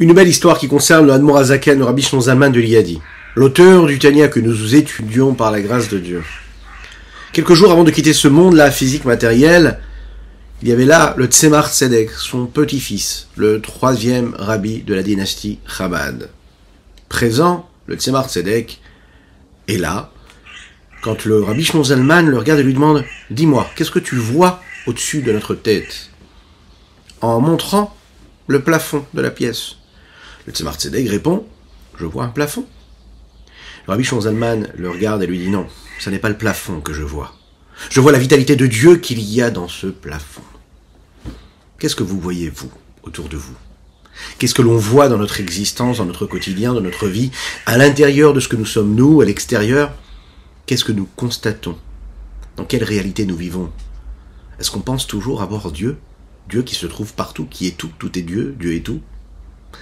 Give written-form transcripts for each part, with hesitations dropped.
Une belle histoire qui concerne le Admor Hazaken, le Rabbi Shlomo Zalman de Liadi, l'auteur du Tanya que nous étudions par la grâce de Dieu. Quelques jours avant de quitter ce monde-là, physique, matériel, il y avait là le Tzemar Tzedek, son petit-fils, le 3e rabbi de la dynastie Chabad. Présent, le Tzemar Tzedek est là, quand le Rabbi Shlomo Zalman le regarde et lui demande « Dis-moi, qu'est-ce que tu vois au-dessus de notre tête ?» en montrant le plafond de la pièce. Le Tzemar Tzedek répond « Je vois un plafond. » Le Rabbi Shlomo Zalman le regarde et lui dit « Non, ce n'est pas le plafond que je vois. Je vois la vitalité de Dieu qu'il y a dans ce plafond. » Qu'est-ce que vous voyez, vous, autour de vous? Qu'est-ce que l'on voit dans notre existence, dans notre quotidien, dans notre vie, à l'intérieur de ce que nous sommes nous, à l'extérieur? Qu'est-ce que nous constatons? Dans quelle réalité nous vivons? Est-ce qu'on pense toujours avoir Dieu? Dieu qui se trouve partout, qui est tout, tout est Dieu, Dieu est tout.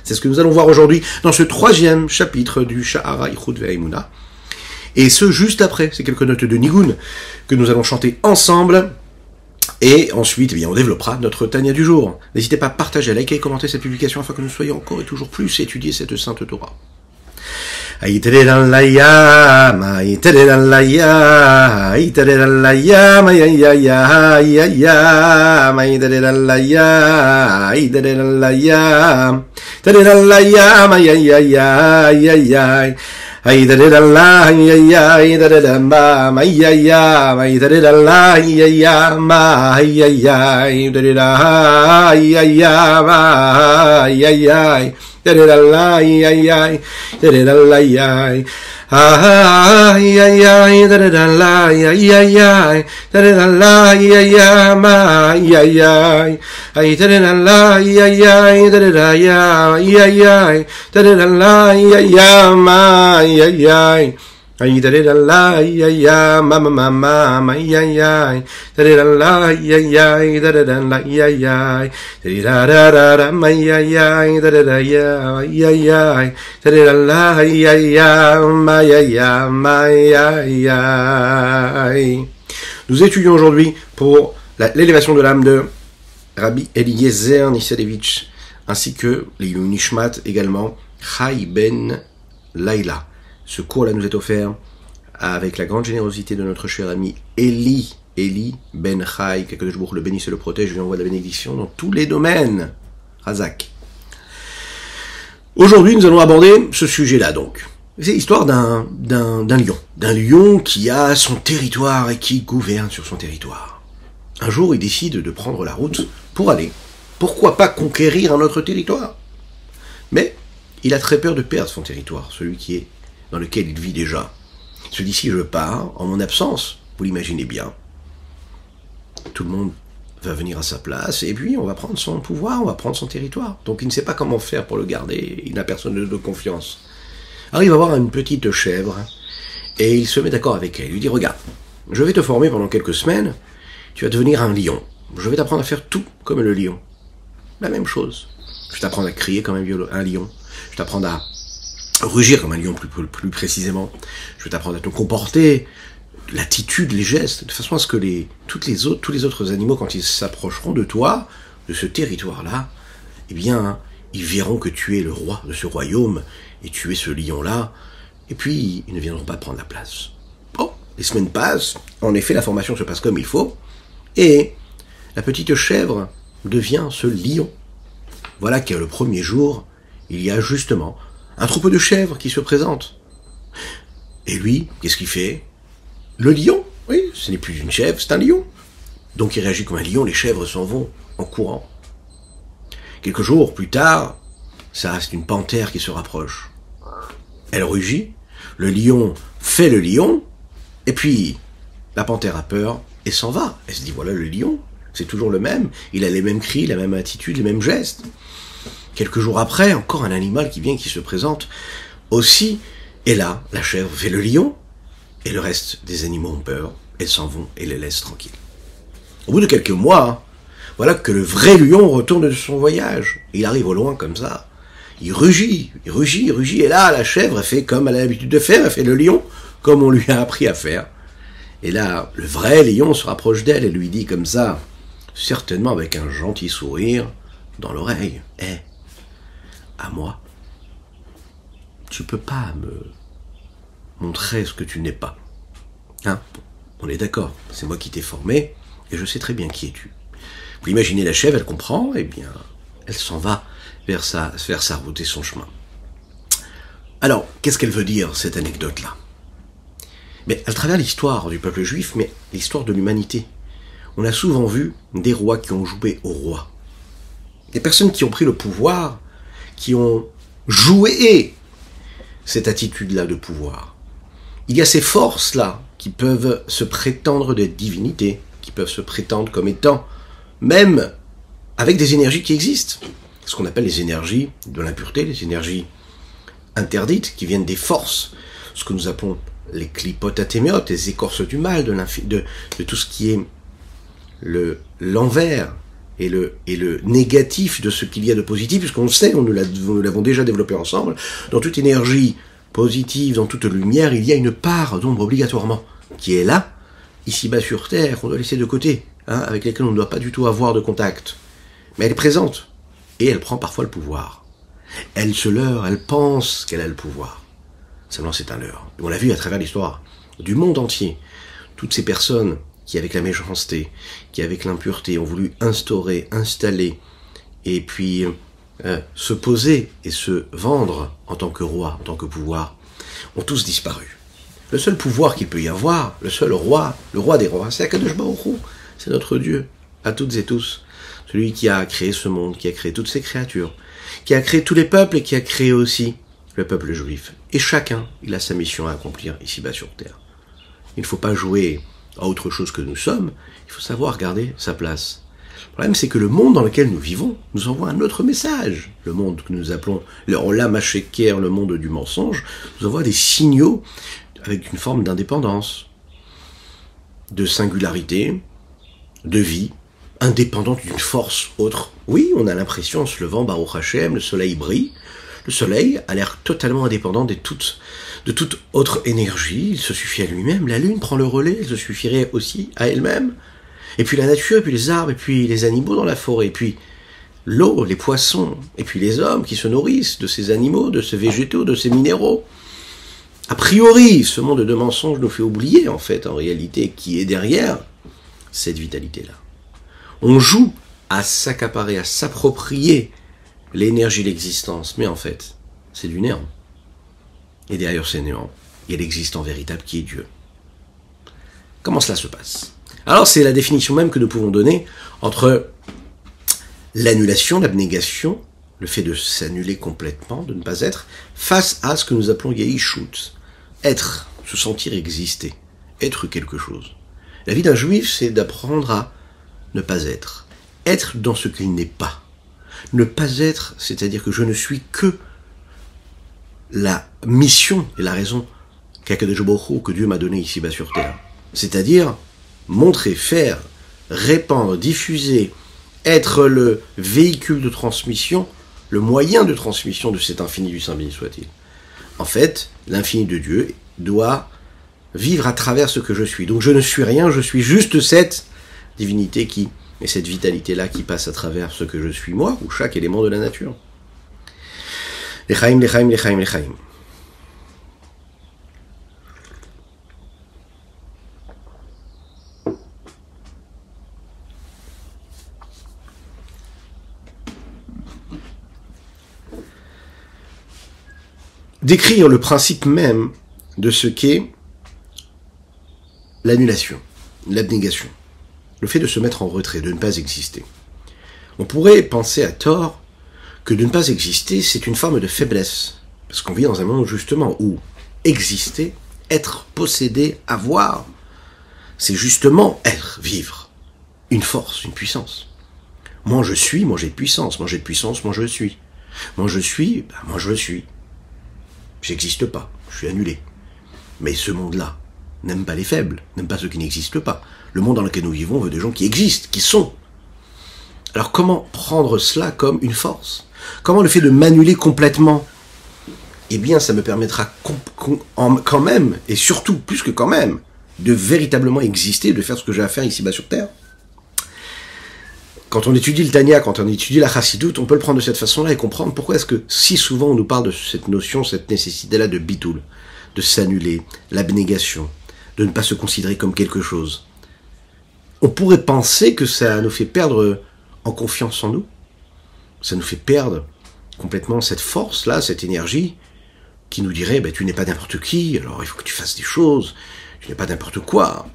C'est ce que nous allons voir aujourd'hui dans ce 3e chapitre du Sha'ara Ichud Ve'Emunah. Et ce, juste après, ces quelques notes de Nigun que nous allons chanter ensemble. Et ensuite, eh bien, on développera notre Tanya du jour. N'hésitez pas à partager, à liker et commenter cette publication afin que nous soyons encore et toujours plus étudier cette sainte Torah. Nous étudions aujourd'hui pour l'élévation de l'âme de Rabbi Eliezer Nissadevitch, ainsi que les Nishmat également, Chai Ben Laila. Ce cours-là nous est offert avec la grande générosité de notre cher ami Eli Ben Chai, que je le bénisse et le protège, je lui envoie de la bénédiction dans tous les domaines. Razak. Aujourd'hui, nous allons aborder ce sujet-là, donc. C'est l'histoire d'un lion qui a son territoire et qui gouverne sur son territoire. Un jour, il décide de prendre la route pour aller, pourquoi pas conquérir un autre territoire. Mais il a très peur de perdre son territoire, celui dans lequel il vit déjà. Il se dit, si je pars, en mon absence, vous l'imaginez bien, tout le monde va venir à sa place, et puis on va prendre son pouvoir, on va prendre son territoire. Donc il ne sait pas comment faire pour le garder, il n'a personne de confiance. Alors il va voir une petite chèvre, et il se met d'accord avec elle. Il lui dit, regarde, je vais te former pendant quelques semaines, tu vas devenir un lion. Je vais t'apprendre à faire tout comme le lion. La même chose. Je vais t'apprendre à crier comme un lion. Je vais t'apprendre à rugir comme un lion plus précisément. Je vais t'apprendre à te comporter, l'attitude, les gestes, de façon à ce que tous les autres animaux, quand ils s'approcheront de toi, de ce territoire-là, eh bien, ils verront que tu es le roi de ce royaume, et tu es ce lion-là, et puis ils ne viendront pas prendre la place. Bon, les semaines passent, en effet la formation se passe comme il faut, et la petite chèvre devient ce lion. Voilà que le premier jour, il y a justement un troupeau de chèvres qui se présente. Et lui, qu'est-ce qu'il fait? Le lion, oui, ce n'est plus une chèvre, c'est un lion. Donc il réagit comme un lion, les chèvres s'en vont en courant. Quelques jours plus tard, ça reste une panthère qui se rapproche. Elle rugit, le lion fait le lion, et puis la panthère a peur et s'en va. Elle se dit, voilà le lion, c'est toujours le même, il a les mêmes cris, la même attitude, les mêmes gestes. Quelques jours après, encore un animal qui se présente aussi, et là, la chèvre fait le lion, et le reste des animaux ont peur, elles s'en vont et les laissent tranquilles. Au bout de quelques mois, voilà que le vrai lion retourne de son voyage. Il arrive au loin comme ça, il rugit, et là, la chèvre fait comme elle a l'habitude de faire, elle fait le lion, comme on lui a appris à faire. Et là, le vrai lion se rapproche d'elle et lui dit comme ça, certainement avec un gentil sourire dans l'oreille, à moi, tu peux pas me montrer ce que tu n'es pas. Hein? On est d'accord, c'est moi qui t'ai formé, et je sais très bien qui es-tu. Vous imaginez la chèvre, elle comprend, eh bien, elle s'en va vers sa route et son chemin. Alors, qu'est-ce qu'elle veut dire, cette anecdote-là? Mais à travers l'histoire du peuple juif, mais l'histoire de l'humanité, on a souvent vu des rois qui ont joué au roi. Des personnes qui ont pris le pouvoir, qui ont joué cette attitude-là de pouvoir. Il y a ces forces-là qui peuvent se prétendre des divinités, qui peuvent se prétendre comme étant, même avec des énergies qui existent. Ce qu'on appelle les énergies de l'impureté, les énergies interdites, qui viennent des forces, ce que nous appelons les clipotatémiotes, les écorces du mal, de tout ce qui est l'envers et le négatif de ce qu'il y a de positif, puisqu'on le sait, nous l'avons déjà développé ensemble, dans toute énergie positive, dans toute lumière, il y a une part d'ombre obligatoirement, qui est là, ici-bas sur Terre, qu'on doit laisser de côté, hein, avec laquelle on ne doit pas du tout avoir de contact. Mais elle est présente, et elle prend parfois le pouvoir. Elle se leurre, elle pense qu'elle a le pouvoir. Seulement c'est un leurre. On l'a vu à travers l'histoire du monde entier. Toutes ces personnes qui, avec la méchanceté, qui, avec l'impureté, ont voulu installer, et puis se poser et se vendre en tant que roi, en tant que pouvoir, ont tous disparu. Le seul pouvoir qu'il peut y avoir, le seul roi, le roi des rois, c'est Akadosh Baruch Hu, c'est notre Dieu, à toutes et tous. Celui qui a créé ce monde, qui a créé toutes ces créatures, qui a créé tous les peuples et qui a créé aussi le peuple juif. Et chacun, il a sa mission à accomplir ici-bas sur Terre. Il ne faut pas jouer à autre chose que nous sommes, il faut savoir garder sa place. Le problème, c'est que le monde dans lequel nous vivons nous envoie un autre message. Le monde que nous appelons le Olam HaSheker, le monde du mensonge, nous envoie des signaux avec une forme d'indépendance, de singularité, de vie, indépendante d'une force autre. Oui, on a l'impression, en se levant, Baruch Hashem, le soleil brille. Le soleil a l'air totalement indépendant de toute autre énergie. Il se suffit à lui-même. La lune prend le relais, elle se suffirait aussi à elle-même. Et puis la nature, et puis les arbres, et puis les animaux dans la forêt, et puis l'eau, les poissons, et puis les hommes qui se nourrissent de ces animaux, de ces végétaux, de ces minéraux. A priori, ce monde de mensonges nous fait oublier, en fait, en réalité, qui est derrière cette vitalité-là. On joue à s'accaparer, à s'approprier l'énergie de l'existence, mais en fait, c'est du néant. Et derrière ces néants, il y a l'existant véritable qui est Dieu. Comment cela se passe? Alors c'est la définition même que nous pouvons donner entre l'annulation, l'abnégation, le fait de s'annuler complètement, de ne pas être, face à ce que nous appelons Yeishut, être, se sentir exister, être quelque chose. La vie d'un juif, c'est d'apprendre à ne pas être dans ce qu'il n'est pas. Ne pas être, c'est-à-dire que je ne suis que la mission et la raison qu'Akadosh Baruch Hu, que Dieu m'a donnée ici-bas sur Terre. C'est-à-dire montrer, faire, répandre, diffuser, être le véhicule de transmission, le moyen de transmission de cet infini du Saint béni soit-il. En fait, l'infini de Dieu doit vivre à travers ce que je suis. Donc je ne suis rien, je suis juste cette divinité qui, et cette vitalité-là qui passe à travers ce que je suis moi, ou chaque élément de la nature. L'Echaim, l'Echaim, l'Echaim, l'Echaim. Décrire le principe même de ce qu'est l'annulation, l'abnégation, le fait de se mettre en retrait, de ne pas exister. On pourrait penser à tort que de ne pas exister, c'est une forme de faiblesse, parce qu'on vit dans un monde justement où exister, être, posséder, avoir, c'est justement être, vivre, une force, une puissance. Moi je suis, moi j'ai de puissance, moi j'ai de puissance, moi je suis. Moi je suis, ben moi je suis. J'existe pas, je suis annulé. Mais ce monde-là n'aime pas les faibles, n'aime pas ceux qui n'existent pas. Le monde dans lequel nous vivons veut des gens qui existent, qui sont. Alors comment prendre cela comme une force? Comment le fait de m'annuler complètement? Eh bien, ça me permettra quand même, et surtout plus que quand même, de véritablement exister, de faire ce que j'ai à faire ici-bas sur Terre. Quand on étudie le Tanya, quand on étudie la Chassidoute, on peut le prendre de cette façon-là et comprendre pourquoi est-ce que si souvent on nous parle de cette notion, cette nécessité-là de bitoul, de s'annuler, l'abnégation, de ne pas se considérer comme quelque chose. On pourrait penser que ça nous fait perdre en confiance en nous. Ça nous fait perdre complètement cette force-là, cette énergie, qui nous dirait, tu n'es pas n'importe qui, alors il faut que tu fasses des choses, tu n'es pas n'importe quoi.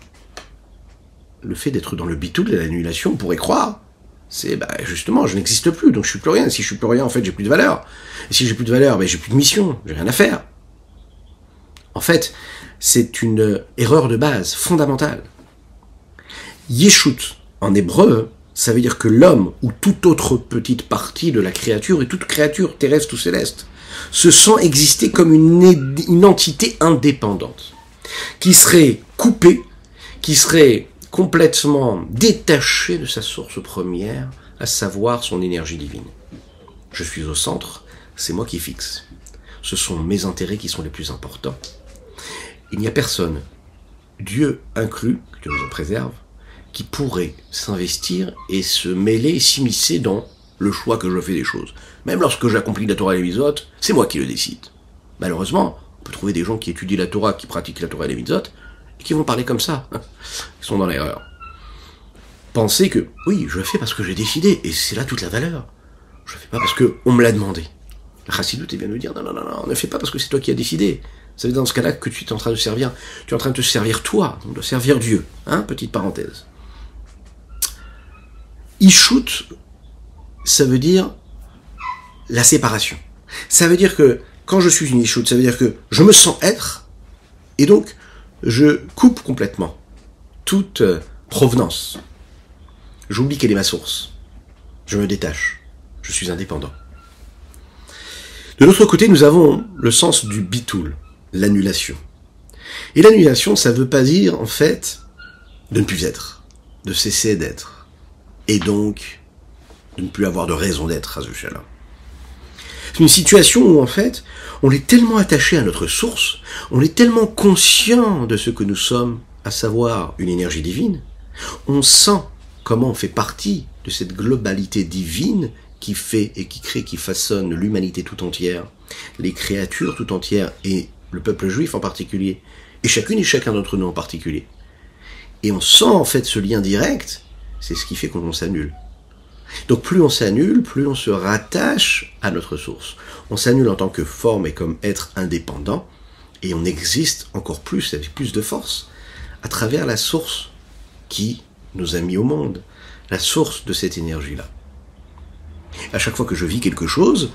Le fait d'être dans le bitoul de l'annulation, on pourrait croire, c'est justement, je n'existe plus, donc je suis plus rien. Si je suis plus rien, en fait, j'ai plus de valeur. Et si j'ai plus de valeur, j'ai plus de mission, j'ai rien à faire. En fait, c'est une erreur de base, fondamentale. Yeshut, en hébreu, ça veut dire que l'homme, ou toute autre petite partie de la créature, et toute créature terrestre ou céleste, se sent exister comme une entité indépendante, qui serait coupée, qui serait complètement détachée de sa source première, à savoir son énergie divine. Je suis au centre, c'est moi qui fixe. Ce sont mes intérêts qui sont les plus importants. Il n'y a personne, Dieu inclus, que Dieu nous en préserve, qui pourrait s'investir et se mêler, s'immiscer dans le choix que je fais des choses. Même lorsque j'accomplis la Torah et les mitzvot, c'est moi qui le décide. Malheureusement, on peut trouver des gens qui étudient la Torah, qui pratiquent la Torah et les mitzvot, et qui vont parler comme ça. Ils sont dans l'erreur. Pensez que, oui, je fais parce que j'ai décidé, et c'est là toute la valeur. Je fais pas parce qu'on me l'a demandé. La Chassidoute vient nous dire, non, ne fais pas parce que c'est toi qui as décidé. Ça veut dire dans ce cas-là que tu es en train de servir, tu es en train de te servir toi, donc de servir Dieu. Petite parenthèse. Ishut, ça veut dire la séparation. Ça veut dire que quand je suis une Ishut, ça veut dire que je me sens être, et donc je coupe complètement toute provenance. J'oublie quelle est ma source. Je me détache. Je suis indépendant. De l'autre côté, nous avons le sens du bitoul, l'annulation. Et l'annulation, ça ne veut pas dire, en fait, de ne plus être, de cesser d'être, et donc de ne plus avoir de raison d'être à ce chaleur. C'est une situation où, en fait, on est tellement attaché à notre source, on est tellement conscient de ce que nous sommes, à savoir une énergie divine, on sent comment on fait partie de cette globalité divine qui fait et qui crée, qui façonne l'humanité tout entière, les créatures tout entières et le peuple juif en particulier, et chacune et chacun d'entre nous en particulier. Et on sent en fait ce lien direct, c'est ce qui fait qu'on s'annule. Donc plus on s'annule, plus on se rattache à notre source. On s'annule en tant que forme et comme être indépendant, et on existe encore plus, avec plus de force, à travers la source qui nous a mis au monde, la source de cette énergie-là. À chaque fois que je vis quelque chose,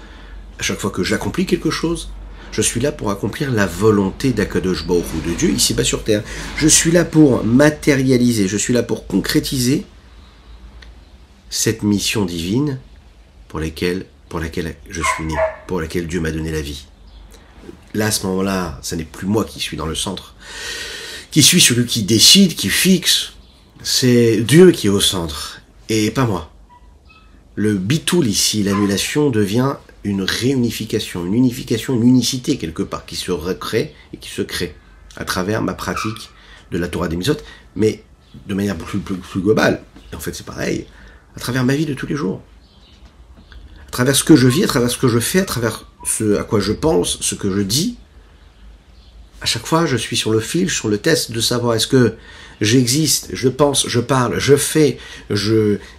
à chaque fois que j'accomplis quelque chose, je suis là pour accomplir la volonté d'Akadosh Baruch Hu, de Dieu, ici-bas sur terre. Je suis là pour matérialiser, je suis là pour concrétiser cette mission divine pour laquelle je suis né, pour laquelle Dieu m'a donné la vie. Là, à ce moment-là, ce n'est plus moi qui suis dans le centre, qui suis celui qui décide, qui fixe. C'est Dieu qui est au centre, et pas moi. Le bitoul ici, l'annulation, devient une réunification, une unification, une unicité quelque part, qui se recrée et qui se crée à travers ma pratique de la Torah des Mitzvot, mais de manière plus globale. Et en fait, c'est pareil, à travers ma vie de tous les jours. À travers ce que je vis, à travers ce que je fais, à travers ce à quoi je pense, ce que je dis. À chaque fois, je suis sur le fil, sur le test de savoir est-ce que j'existe, je pense, je parle, je fais,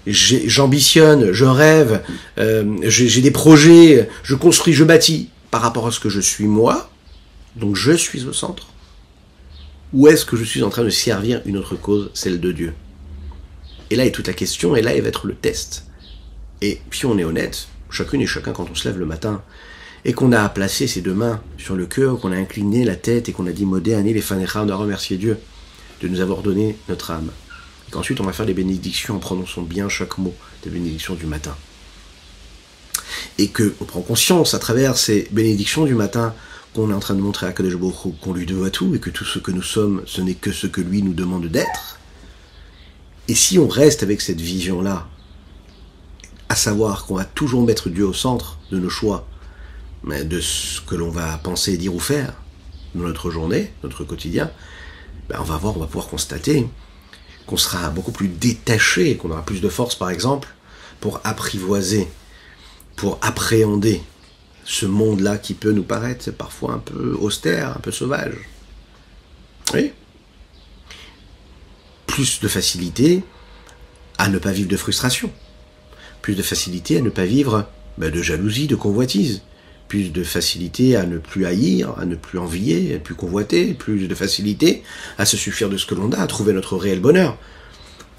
j'ambitionne, je rêve, j'ai des projets, je construis, je bâtis par rapport à ce que je suis moi, donc je suis au centre. Ou est-ce que je suis en train de servir une autre cause, celle de Dieu? Et là est toute la question, et là il va être le test. Et puis on est honnête, chacune et chacun quand on se lève le matin, et qu'on a placé ses deux mains sur le cœur, qu'on a incliné la tête, et qu'on a dit « Modé, Ani, les Fanecha », on a remercié Dieu de nous avoir donné notre âme. Et qu'ensuite on va faire les bénédictions en prononçant bien chaque mot des bénédictions du matin. Et qu'on prend conscience à travers ces bénédictions du matin qu'on est en train de montrer à Kadosh Baruch Hu qu'on lui doit tout, et que tout ce que nous sommes, ce n'est que ce que lui nous demande d'être. Et si on reste avec cette vision-là, à savoir qu'on va toujours mettre Dieu au centre de nos choix, de ce que l'on va penser, dire ou faire dans notre journée, notre quotidien, on va pouvoir constater qu'on sera beaucoup plus détaché, qu'on aura plus de force par exemple, pour apprivoiser, pour appréhender ce monde-là qui peut nous paraître parfois un peu austère, un peu sauvage. Oui. Plus de facilité à ne pas vivre de frustration. Plus de facilité à ne pas vivre de jalousie, de convoitise. Plus de facilité à ne plus haïr, à ne plus envier, à ne plus convoiter. Plus de facilité à se suffire de ce que l'on a, à trouver notre réel bonheur.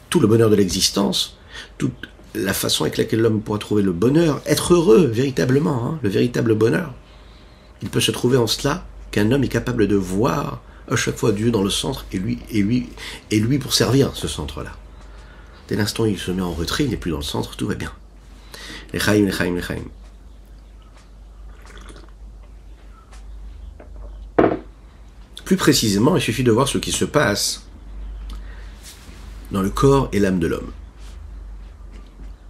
Tout le bonheur de l'existence, toute la façon avec laquelle l'homme pourra trouver le bonheur, être heureux véritablement, le véritable bonheur. Il peut se trouver en cela qu'un homme est capable de voir à chaque fois Dieu dans le centre et lui pour servir ce centre-là. Dès l'instant où il se met en retrait, il n'est plus dans le centre, tout va bien. L'Echaim, l'Echaim, l'Echaim. Plus précisément, il suffit de voir ce qui se passe dans le corps et l'âme de l'homme.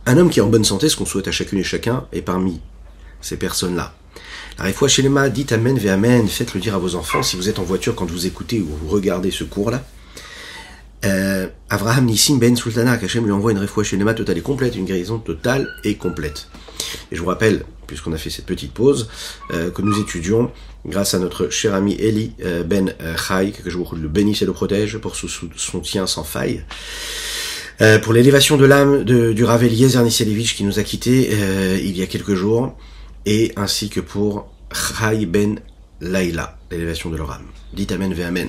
Un homme qui est en bonne santé, ce qu'on souhaite à chacune et chacun, est parmi ces personnes-là. La Refoua Shelema, dites Amen ve Amen, faites-le dire à vos enfants, si vous êtes en voiture quand vous écoutez ou vous regardez ce cours-là. Avraham Nissim Ben Sultana, qu'Hachem lui envoie une Refoua Shelema totale et complète, une guérison totale et complète. Et je vous rappelle, puisqu'on a fait cette petite pause, que nous étudions, grâce à notre cher ami Eli Ben Chai, que je vous le bénisse et le protège pour son soutien sans faille, pour l'élévation de l'âme du Rav Eliezer Nisselevitch qui nous a quittés il y a quelques jours, et ainsi que pour Chai Ben Laila, l'élévation de leur âme. Dites Amen ve Amen.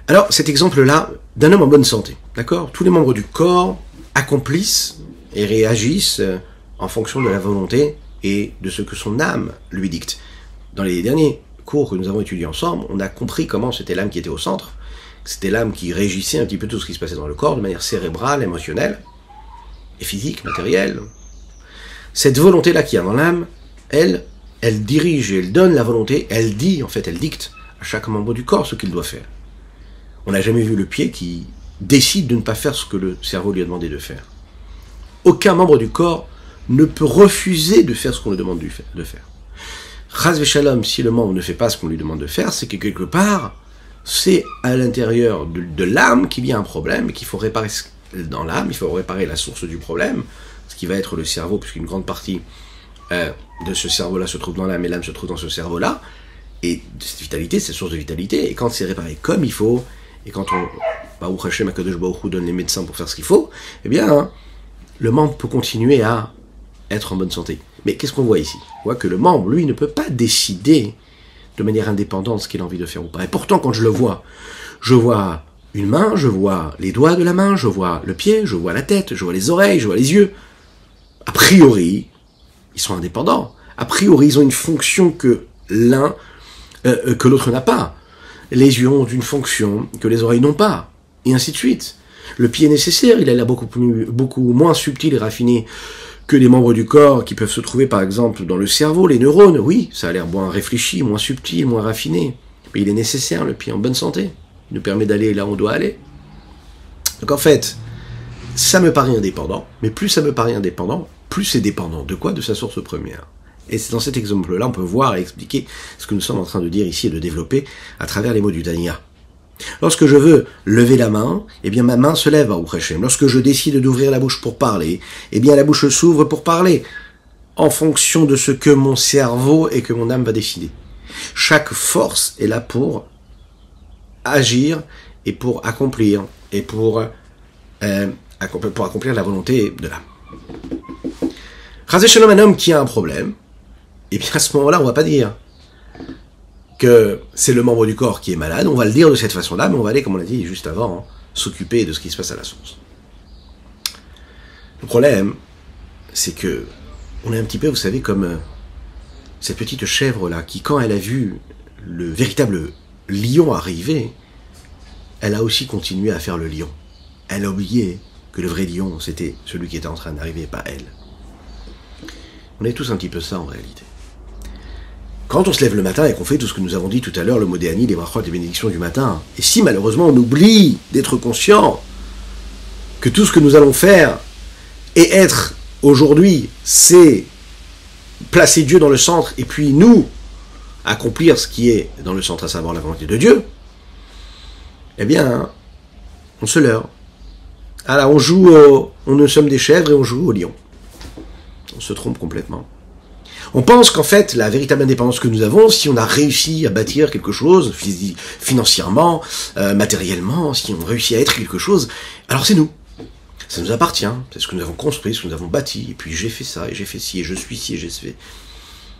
Alors, cet exemple-là, d'un homme en bonne santé, d'accord ? Tous les membres du corps accomplissent et réagissent en fonction de la volonté et de ce que son âme lui dicte. Dans les derniers cours que nous avons étudiés ensemble, on a compris comment c'était l'âme qui était au centre, c'était l'âme qui régissait un petit peu tout ce qui se passait dans le corps de manière cérébrale, émotionnelle, et physique, matérielle. Cette volonté-là qu'il y a dans l'âme, elle dirige, elle donne la volonté, elle dit, en fait, elle dicte à chaque membre du corps ce qu'il doit faire. On n'a jamais vu le pied qui décide de ne pas faire ce que le cerveau lui a demandé de faire. Aucun membre du corps ne peut refuser de faire ce qu'on lui demande de faire. Chas v'shalom, si le membre ne fait pas ce qu'on lui demande de faire, c'est que quelque part, c'est à l'intérieur de l'âme qu'il y a un problème et qu'il faut réparer dans l'âme, il faut réparer la source du problème, ce qui va être le cerveau, puisqu'une grande partie de ce cerveau-là se trouve dans l'âme et l'âme se trouve dans ce cerveau-là, et cette vitalité, cette source de vitalité, et quand c'est réparé comme il faut, et quand Baruch Hashem HaKadosh Baruch Hu donne les médecins pour faire ce qu'il faut, eh bien, le membre peut continuer à être en bonne santé. Mais qu'est-ce qu'on voit ici ? On voit que le membre, lui, ne peut pas décider de manière indépendante ce qu'il a envie de faire ou pas. Et pourtant, quand je le vois, je vois une main, je vois les doigts de la main, je vois le pied, je vois la tête, je vois les oreilles, je vois les yeux. A priori, ils sont indépendants. A priori, ils ont une fonction que l'autre n'a pas. Les yeux ont une fonction que les oreilles n'ont pas, et ainsi de suite. Le pied est nécessaire, il a l'air beaucoup moins subtil et raffiné que les membres du corps qui peuvent se trouver par exemple dans le cerveau, les neurones. Oui, ça a l'air moins réfléchi, moins subtil, moins raffiné. Mais il est nécessaire, le pied en bonne santé. Il nous permet d'aller là où on doit aller. Donc en fait, ça me paraît indépendant, mais plus ça me paraît indépendant, plus c'est dépendant. De quoi ? De sa source première. Et c'est dans cet exemple-là, on peut voir et expliquer ce que nous sommes en train de dire ici et de développer à travers les mots du Tanya. Lorsque je veux lever la main, eh bien ma main se lève à Hashem. Lorsque je décide d'ouvrir la bouche pour parler, eh bien la bouche s'ouvre pour parler, en fonction de ce que mon cerveau et que mon âme va décider. Chaque force est là pour agir et pour accomplir, et pour accomplir la volonté de l'âme. Chazé Shalom, un homme qui a un problème, et bien à ce moment-là, on va pas dire que c'est le membre du corps qui est malade, on va le dire de cette façon-là, mais on va aller, comme on l'a dit juste avant, s'occuper de ce qui se passe à la source. Le problème, c'est que on est un petit peu, vous savez, comme cette petite chèvre-là, qui quand elle a vu le véritable lion arriver, elle a aussi continué à faire le lion. Elle a oublié que le vrai lion, c'était celui qui était en train d'arriver, pas elle. On est tous un petit peu ça en réalité. Quand on se lève le matin et qu'on fait tout ce que nous avons dit tout à l'heure, le mot Modéani, les brachot, les bénédictions du matin, et si malheureusement on oublie d'être conscient que tout ce que nous allons faire et être aujourd'hui, c'est placer Dieu dans le centre et puis nous accomplir ce qui est dans le centre, à savoir la volonté de Dieu, eh bien, on se leurre. Ah là, on ne sommes des chèvres et on joue au lion. On se trompe complètement. On pense qu'en fait, la véritable indépendance que nous avons, si on a réussi à bâtir quelque chose, financièrement, matériellement, si on réussit à être quelque chose, alors c'est nous. Ça nous appartient, c'est ce que nous avons construit, ce que nous avons bâti, et puis j'ai fait ça, et j'ai fait ci, et je suis ci, et j'ai fait.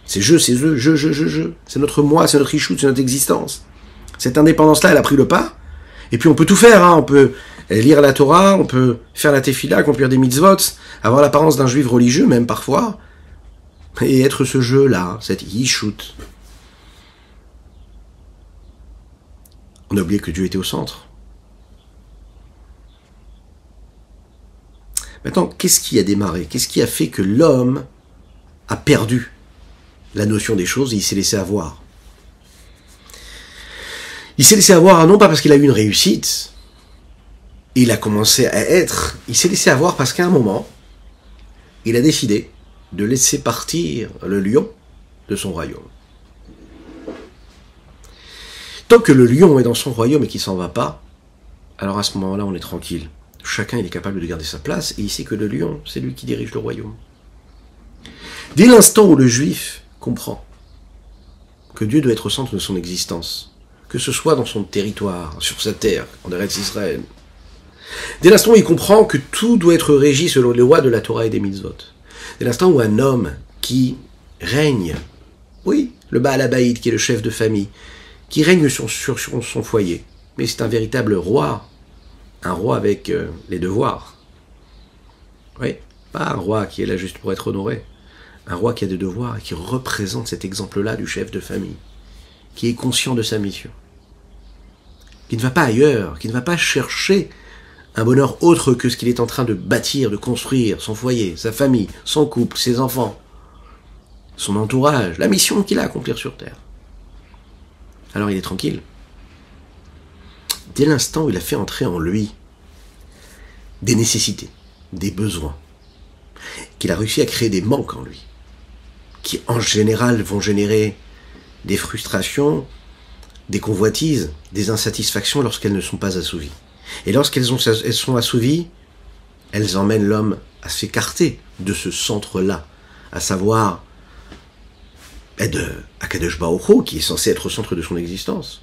C'est c'est eux, je. C'est notre moi, c'est notre ishout, c'est notre existence. Cette indépendance-là, elle a pris le pas, et puis on peut tout faire, hein. On peut lire la Torah, on peut faire la tefila, accomplir des mitzvot, avoir l'apparence d'un juif religieux, même parfois, et être ce jeu-là, cette yishut. On a oublié que Dieu était au centre. Maintenant, qu'est-ce qui a démarré? Qu'est-ce qui a fait que l'homme a perdu la notion des choses et il s'est laissé avoir? Il s'est laissé avoir non pas parce qu'il a eu une réussite, il a commencé à être, il s'est laissé avoir parce qu'à un moment, il a décidé de laisser partir le lion de son royaume. Tant que le lion est dans son royaume et qu'il s'en va pas, alors à ce moment-là, on est tranquille. Chacun il est capable de garder sa place et il sait que le lion, c'est lui qui dirige le royaume. Dès l'instant où le juif comprend que Dieu doit être au centre de son existence, que ce soit dans son territoire, sur sa terre, en Eretz Israël, dès l'instant où il comprend que tout doit être régi selon les lois de la Torah et des mitzvot, dès l'instant où un homme qui règne, oui, le Baal Habayit qui est le chef de famille, qui règne sur son foyer, mais c'est un véritable roi, un roi avec les devoirs. Oui, pas un roi qui est là juste pour être honoré, un roi qui a des devoirs et qui représente cet exemple-là du chef de famille, qui est conscient de sa mission, qui ne va pas ailleurs, qui ne va pas chercher un bonheur autre que ce qu'il est en train de bâtir, de construire, son foyer, sa famille, son couple, ses enfants, son entourage, la mission qu'il a à accomplir sur terre. Alors il est tranquille. Dès l'instant où il a fait entrer en lui des nécessités, des besoins, qu'il a réussi à créer des manques en lui, qui en général vont générer des frustrations, des convoitises, des insatisfactions lorsqu'elles ne sont pas assouvies. Et lorsqu'elles sont assouvies, elles emmènent l'homme à s'écarter de ce centre-là, à savoir de Akadosh Baruch Hu, qui est censé être au centre de son existence.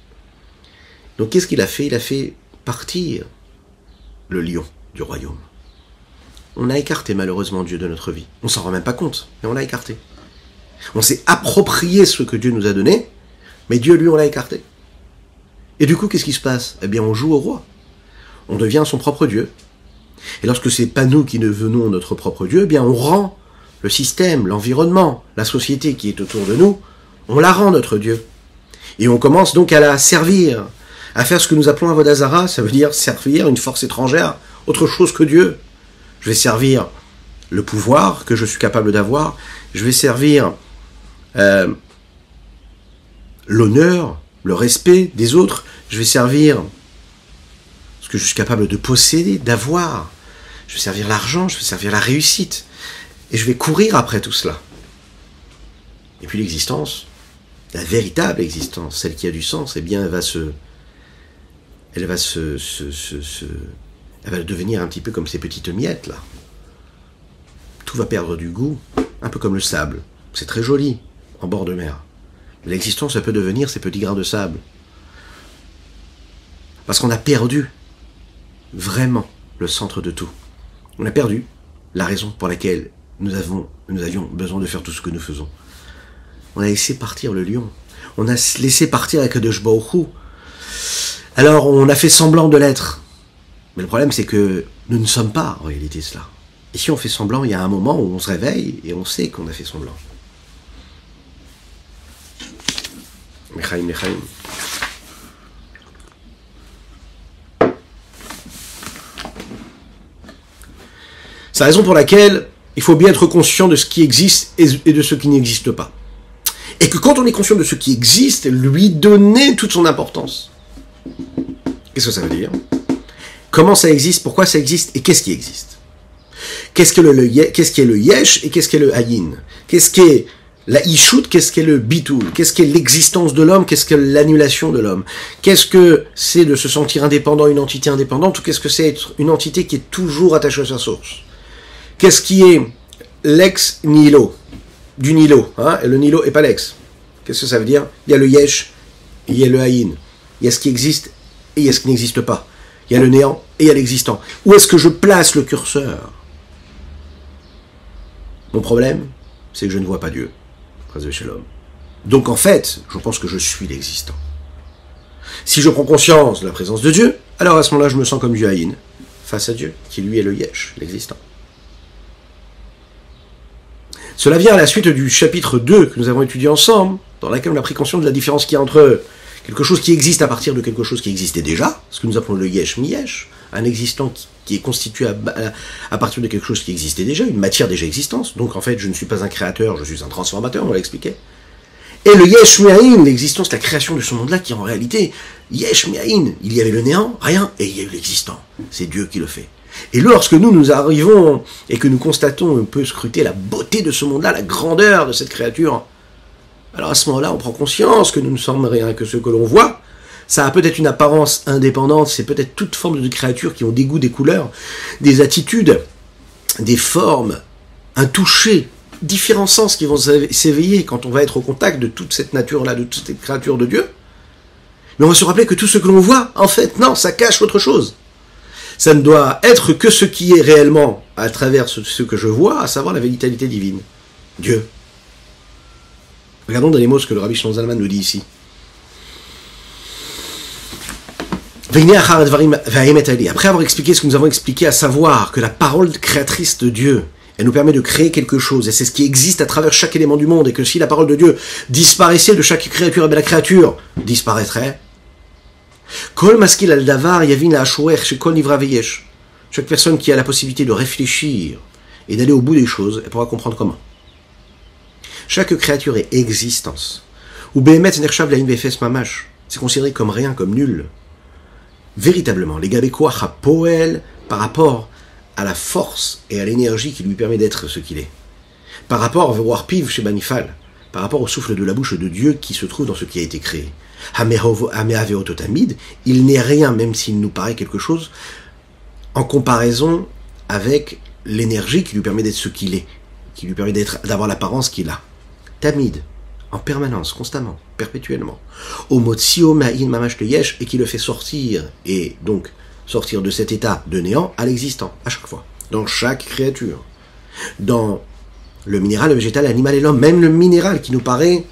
Donc qu'est-ce qu'il a fait? Il a fait partir le lion du royaume. On a écarté malheureusement Dieu de notre vie. On s'en rend même pas compte, mais on l'a écarté. On s'est approprié ce que Dieu nous a donné, mais Dieu, lui, on l'a écarté. Et du coup, qu'est-ce qui se passe? Eh bien, on joue au roi. On devient son propre Dieu. Et lorsque c'est pas nous qui devenons notre propre Dieu, eh bien, on rend le système, l'environnement, la société qui est autour de nous, on la rend notre Dieu. Et on commence donc à la servir, à faire ce que nous appelons Avodah Zara, ça veut dire servir une force étrangère, autre chose que Dieu. Je vais servir le pouvoir que je suis capable d'avoir, je vais servir l'honneur, le respect des autres, je vais servir ce que je suis capable de posséder, d'avoir, je vais servir l'argent, je vais servir la réussite, et je vais courir après tout cela. Et puis l'existence, la véritable existence, celle qui a du sens, eh bien elle va devenir un petit peu comme ces petites miettes là. Tout va perdre du goût, un peu comme le sable. C'est très joli en bord de mer. Mais l'existence, ça peut devenir ces petits grains de sable. Parce qu'on a perdu vraiment le centre de tout. On a perdu la raison pour laquelle nous avions besoin de faire tout ce que nous faisons. On a laissé partir le lion. On a laissé partir Akadosh Baruch Hu. Alors on a fait semblant de l'être. Mais le problème c'est que nous ne sommes pas en réalité cela. Et si on fait semblant, il y a un moment où on se réveille et on sait qu'on a fait semblant. Mechaim, Mechaim. C'est la raison pour laquelle il faut bien être conscient de ce qui existe et de ce qui n'existe pas. Et que quand on est conscient de ce qui existe, lui donner toute son importance. Qu'est-ce que ça veut dire? Comment ça existe? Pourquoi ça existe? Et qu'est-ce qui existe? Qu'est-ce qu'est le yesh et qu'est-ce qu'est le hayin? Qu'est-ce qu'est La Ishout, qu'est-ce qu'est le Bitoul? Qu'est-ce qu'est l'existence de l'homme? Qu'est-ce que l'annulation de l'homme? Qu'est-ce que c'est de se sentir indépendant, une entité indépendante? Ou qu'est-ce que c'est être une entité qui est toujours attachée à sa source? Qu'est-ce qui est l'ex nihilo? Du nihilo, hein? Et le nihilo est pas l'ex. Qu'est-ce que ça veut dire? Il y a le yesh, et il y a le haïn. Il y a ce qui existe et il y a ce qui n'existe pas. Il y a le néant et il y a l'existant. Où est-ce que je place le curseur? Mon problème, c'est que je ne vois pas Dieu. Donc en fait, je pense que je suis l'existant. Si je prends conscience de la présence de Dieu, alors à ce moment-là, je me sens comme du haïn face à Dieu, qui lui est le yesh, l'existant. Cela vient à la suite du chapitre 2 que nous avons étudié ensemble, dans lequel on a pris conscience de la différence qu'il y a entre quelque chose qui existe à partir de quelque chose qui existait déjà, ce que nous appelons le yesh mi-yesh, un existant qui est constitué à partir de quelque chose qui existait déjà, une matière déjà existante. Donc en fait, je ne suis pas un créateur, je suis un transformateur, on l'a expliqué. Et le yesh mi-aïn, l'existence, la création de ce monde-là, qui en réalité, yesh mi-aïn, il y avait le néant, rien, et il y a eu l'existant. C'est Dieu qui le fait. Et lorsque nous arrivons et que nous constatons, on peut scruter la beauté de ce monde-là, la grandeur de cette créature, alors à ce moment-là, on prend conscience que nous ne sommes rien que ce que l'on voit. Ça a peut-être une apparence indépendante, c'est peut-être toute forme de créatures qui ont des goûts, des couleurs, des attitudes, des formes, un toucher, différents sens qui vont s'éveiller quand on va être au contact de toute cette nature-là, de toute cette créature de Dieu. Mais on va se rappeler que tout ce que l'on voit, en fait, non, ça cache autre chose. Ça ne doit être que ce qui est réellement à travers ce que je vois, à savoir la vitalité divine. Dieu. Regardons dans les mots ce que le Rabbi Shlomo Zalman nous dit ici. Après avoir expliqué ce que nous avons expliqué, à savoir que la parole créatrice de Dieu, elle nous permet de créer quelque chose, et c'est ce qui existe à travers chaque élément du monde, et que si la parole de Dieu disparaissait de chaque créature, et bien la créature disparaîtrait. Chaque personne qui a la possibilité de réfléchir et d'aller au bout des choses, elle pourra comprendre comment. Chaque créature est existence. Ou c'est considéré comme rien, comme nul. Véritablement, les Gabekouach Poel par rapport à la force et à l'énergie qui lui permet d'être ce qu'il est. Par rapport à voir Piv chez Banifal, par rapport au souffle de la bouche de Dieu qui se trouve dans ce qui a été créé. Hameaveototamid, il n'est rien, même s'il nous paraît quelque chose, en comparaison avec l'énergie qui lui permet d'être ce qu'il est, qui lui permet d'avoir l'apparence qu'il a. Tamid, en permanence, constamment, perpétuellement. Omotsio ma'in mamash le yesh, et qui le fait sortir, et donc sortir de cet état de néant à l'existant, à chaque fois, dans chaque créature. Dans le minéral, le végétal, l'animal et l'homme, même le minéral qui nous paraît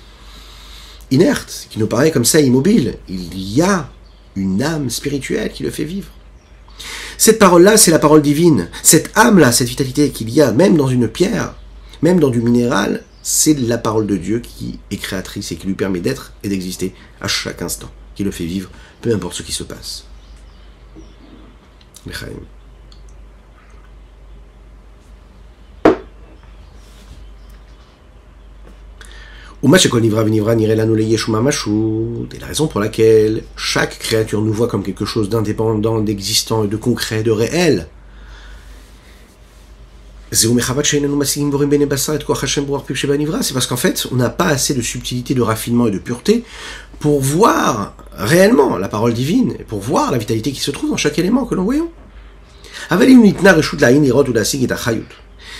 inerte, qui nous paraît comme ça immobile, il y a une âme spirituelle qui le fait vivre. Cette parole-là, c'est la parole divine. Cette âme-là, cette vitalité qu'il y a, même dans une pierre, même dans du minéral, c'est la parole de Dieu qui est créatrice et qui lui permet d'être et d'exister à chaque instant, qui le fait vivre, peu importe ce qui se passe. L'Echaim. Et la raison pour laquelle chaque créature nous voit comme quelque chose d'indépendant, d'existant et de concret, de réel, c'est parce qu'en fait, on n'a pas assez de subtilité, de raffinement et de pureté pour voir réellement la parole divine, et pour voir la vitalité qui se trouve dans chaque élément que l'on voyons.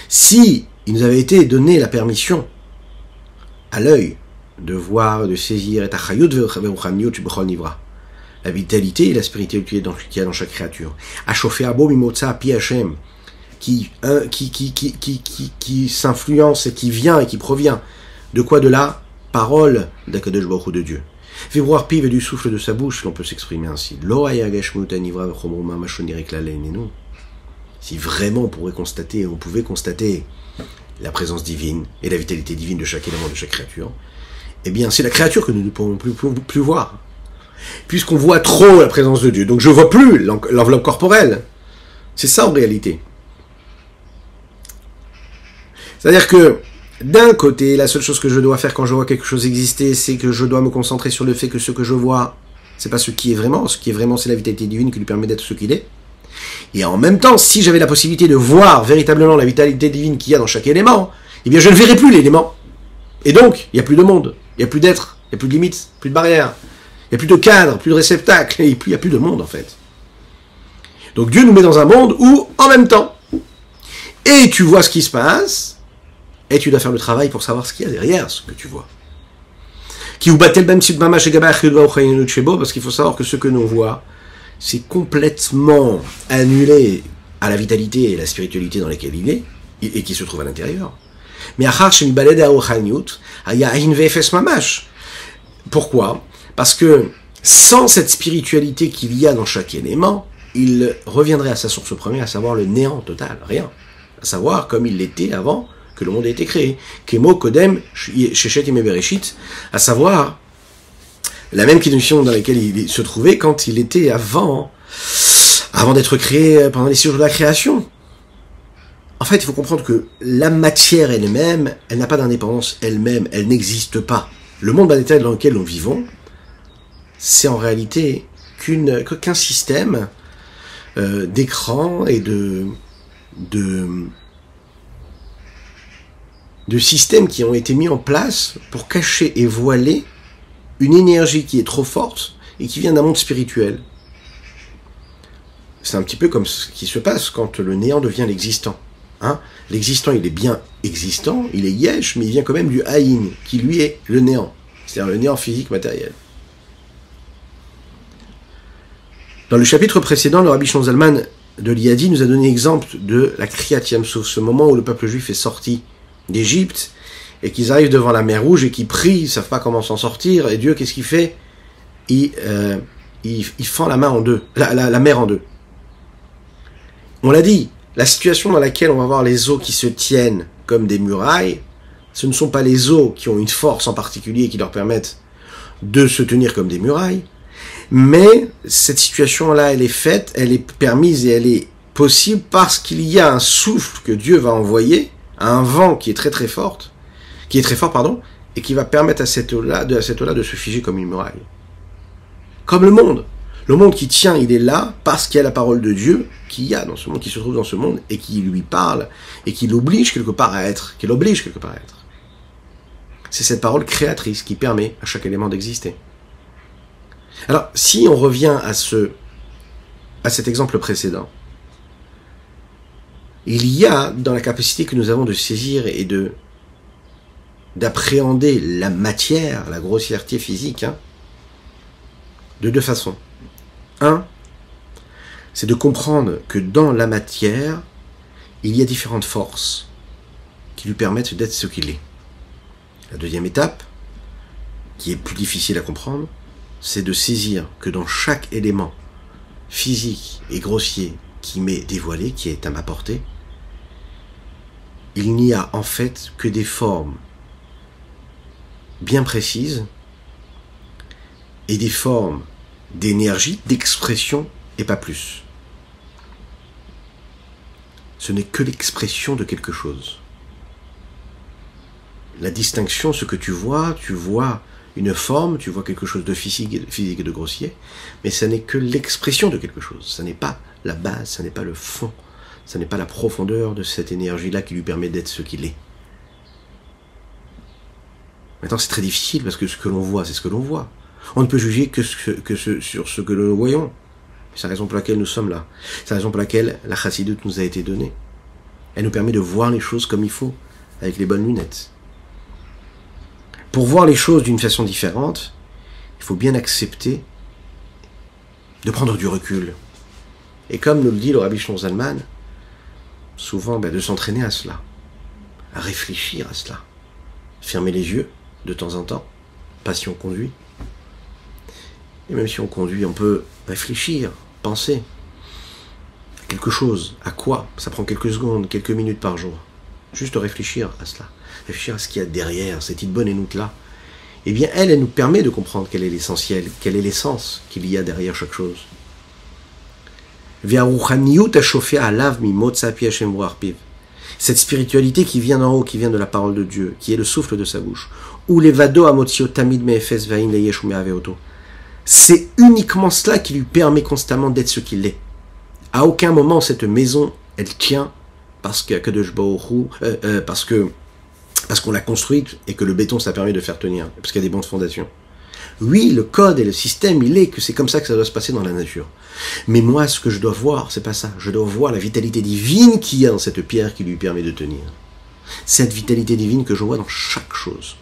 Si il nous avait été donné la permission à l'œil de voir, de saisir et la vitalité et la spiritualité qu'il y a dans chaque créature, à chauffer à beau mimotza pi Hashem, qui s'influence et qui vient et qui provient de quoi? De la parole d'Akadosh Baruch Hu, de Dieu. Vibroir piv et du souffle de sa bouche, l'on peut s'exprimer ainsi. Si vraiment on pouvait constater la présence divine et la vitalité divine de chaque élément, de chaque créature, eh bien c'est la créature que nous ne pouvons plus voir. Puisqu'on voit trop la présence de Dieu. Donc je ne vois plus l'enveloppe corporelle. C'est ça en réalité. C'est-à-dire que, d'un côté, la seule chose que je dois faire quand je vois quelque chose exister, c'est que je dois me concentrer sur le fait que ce que je vois, c'est pas ce qui est vraiment. Ce qui est vraiment, c'est la vitalité divine qui lui permet d'être ce qu'il est. Et en même temps, si j'avais la possibilité de voir véritablement la vitalité divine qu'il y a dans chaque élément, eh bien je ne verrais plus l'élément. Et donc, il n'y a plus de monde, il n'y a plus d'être, il n'y a plus de limites, plus de barrières, il n'y a plus de cadre, plus de réceptacle, et puis il n'y a plus de monde en fait. Donc Dieu nous met dans un monde où, en même temps, et tu vois ce qui se passe, et tu dois faire le travail pour savoir ce qu'il y a derrière ce que tu vois. Parce qu'il faut savoir que ce que l'on voit, c'est complètement annulé à la vitalité et la spiritualité dans laquelle il est, et qui se trouve à l'intérieur. Mais pourquoi? Parce que sans cette spiritualité qu'il y a dans chaque élément, il reviendrait à sa source première, à savoir le néant total, rien. À savoir comme il l'était avant que le monde ait été créé. Kemo Kodem Shechet Yemei Bereshit, à savoir la même condition dans laquelle il se trouvait quand il était avant d'être créé pendant les 6 jours de la création. En fait, il faut comprendre que la matière elle-même, elle n'a pas d'indépendance elle-même, elle n'existe pas. Le monde matériel dans lequel nous vivons, c'est en réalité qu'un système d'écran et de systèmes qui ont été mis en place pour cacher et voiler une énergie qui est trop forte et qui vient d'un monde spirituel. C'est un petit peu comme ce qui se passe quand le néant devient l'existant. Hein, l'existant, il est bien existant, il est yesh, mais il vient quand même du haïn, qui lui est le néant, c'est-à-dire le néant physique matériel. Dans le chapitre précédent, le Rabbi Shlomo Zalman de Liadi nous a donné l'exemple de la Kriyat Yam-Souf, ce moment où le peuple juif est sorti d'Égypte et qu'ils arrivent devant la mer Rouge et qu'ils prient, ils ne savent pas comment s'en sortir, et Dieu, qu'est-ce qu'il fait? Il fend la mer en deux. On l'a dit, la situation dans laquelle on va voir les eaux qui se tiennent comme des murailles, ce ne sont pas les eaux qui ont une force en particulier qui leur permettent de se tenir comme des murailles, mais cette situation-là, elle est faite, elle est permise et elle est possible parce qu'il y a un souffle que Dieu va envoyer, un vent qui est très fort, et qui va permettre à cette eau-là de se figer comme une muraille. Comme le monde. Le monde qui tient, il est là parce qu'il y a la parole de Dieu qu'il y a dans ce monde, qui se trouve dans ce monde, et qui lui parle, et qui l'oblige quelque part à être, C'est cette parole créatrice qui permet à chaque élément d'exister. Alors, si on revient à cet exemple précédent, il y a dans la capacité que nous avons de saisir et d'appréhender la matière, la grossièreté physique, de deux façons. Un, c'est de comprendre que dans la matière, il y a différentes forces qui lui permettent d'être ce qu'il est. La deuxième étape, qui est plus difficile à comprendre, c'est de saisir que dans chaque élément physique et grossier qui m'est dévoilé, qui est à ma portée, il n'y a en fait que des formes bien précises et des formes d'énergie, d'expression et pas plus. Ce n'est que l'expression de quelque chose. La distinction, ce que tu vois une forme, tu vois quelque chose de physique et de grossier, mais ça n'est que l'expression de quelque chose. Ça n'est pas la base, ça n'est pas le fond, ça n'est pas la profondeur de cette énergie-là qui lui permet d'être ce qu'il est. Maintenant, c'est très difficile parce que ce que l'on voit, c'est ce que l'on voit. On ne peut juger que sur ce que nous voyons. C'est la raison pour laquelle nous sommes là. C'est la raison pour laquelle la chassidoute nous a été donnée. Elle nous permet de voir les choses comme il faut, avec les bonnes lunettes. Pour voir les choses d'une façon différente, il faut bien accepter de prendre du recul. Et comme nous le dit le Rabbi Shlomo Zalman, souvent de s'entraîner à cela, à réfléchir à cela. Fermer les yeux de temps en temps, pas si on conduit. Et même si on conduit, on peut réfléchir, penser à quelque chose. À quoi? Ça prend quelques secondes, quelques minutes par jour. Juste réfléchir à cela. Réfléchir à ce qu'il y a derrière, cette bonne énoute-là. Eh bien, elle nous permet de comprendre quel est l'essentiel, quel est l'essence qu'il y a derrière chaque chose. Cette spiritualité qui vient d'en haut, qui vient de la parole de Dieu, qui est le souffle de sa bouche. Ou les vado amotio tamid meefes vain leyesh umeaveoto. C'est uniquement cela qui lui permet constamment d'être ce qu'il est. À aucun moment cette maison, elle tient parce que parce qu'on l'a construite et que le béton ça permet de faire tenir, parce qu'il y a des bonnes fondations. Oui, le code et le système, il est que c'est comme ça que ça doit se passer dans la nature. Mais moi, ce que je dois voir, c'est pas ça. Je dois voir la vitalité divine qu'il y a dans cette pierre qui lui permet de tenir. Cette vitalité divine que je vois dans chaque chose.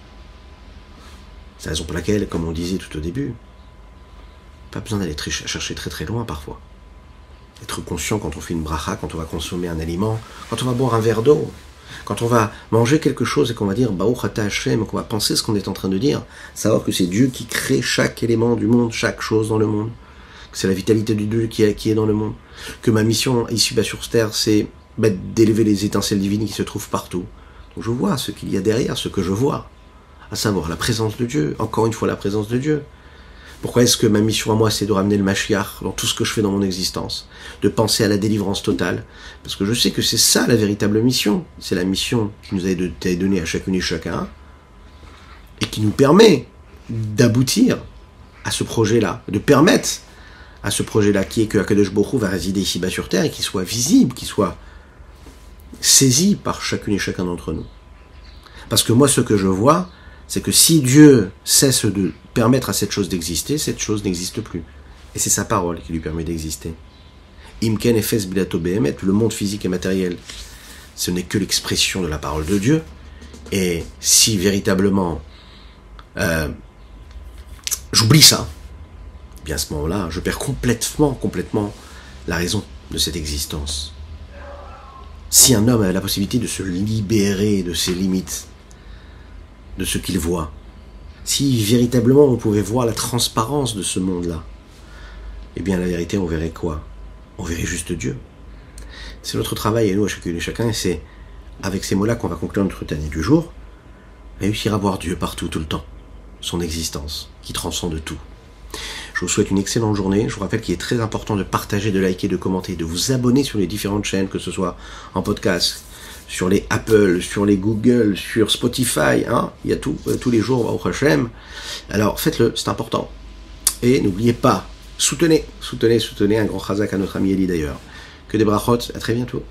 C'est la raison pour laquelle, comme on disait tout au début, pas besoin d'aller chercher très très loin parfois. Être conscient quand on fait une bracha, quand on va consommer un aliment, quand on va boire un verre d'eau, quand on va manger quelque chose et qu'on va dire Baruch Ata Hashem, qu'on va penser ce qu'on est en train de dire, savoir que c'est Dieu qui crée chaque élément du monde, chaque chose dans le monde, que c'est la vitalité du Dieu qui est dans le monde, que ma mission ici sur terre, c'est d'élever les étincelles divines qui se trouvent partout. Donc je vois ce qu'il y a derrière, ce que je vois, à savoir la présence de Dieu, encore une fois la présence de Dieu. Pourquoi est-ce que ma mission à moi, c'est de ramener le Mashiach dans tout ce que je fais dans mon existence, de penser à la délivrance totale? Parce que je sais que c'est ça la véritable mission. C'est la mission qui nous a été donnée à chacune et chacun, et qui nous permet d'aboutir à ce projet-là, de permettre à ce projet-là, qui est que Akadosh Baruch Hu va résider ici-bas sur terre, et qu'il soit visible, qu'il soit saisi par chacune et chacun d'entre nous. Parce que moi, ce que je vois, c'est que si Dieu cesse de permettre à cette chose d'exister, cette chose n'existe plus. Et c'est sa parole qui lui permet d'exister. Imken efes bilato behemet, le monde physique et matériel, ce n'est que l'expression de la parole de Dieu. Et si véritablement j'oublie ça, eh bien à ce moment-là, je perds complètement la raison de cette existence. Si un homme a la possibilité de se libérer de ses limites, de ce qu'il voit, si véritablement on pouvait voir la transparence de ce monde-là, eh bien la vérité, on verrait quoi? On verrait juste Dieu. C'est notre travail à nous, à chacune et chacun, et c'est avec ces mots-là qu'on va conclure notre année du jour, réussir à voir Dieu partout, tout le temps, son existence, qui transcende tout. Je vous souhaite une excellente journée. Je vous rappelle qu'il est très important de partager, de liker, de commenter, de vous abonner sur les différentes chaînes, que ce soit en podcast, sur les Apple, sur les Google, sur Spotify, hein, il y a tout, tous les jours, au Hashem. Alors faites-le, c'est important. Et n'oubliez pas, soutenez un grand chazak à notre ami Eli d'ailleurs. Que des brachot, à très bientôt.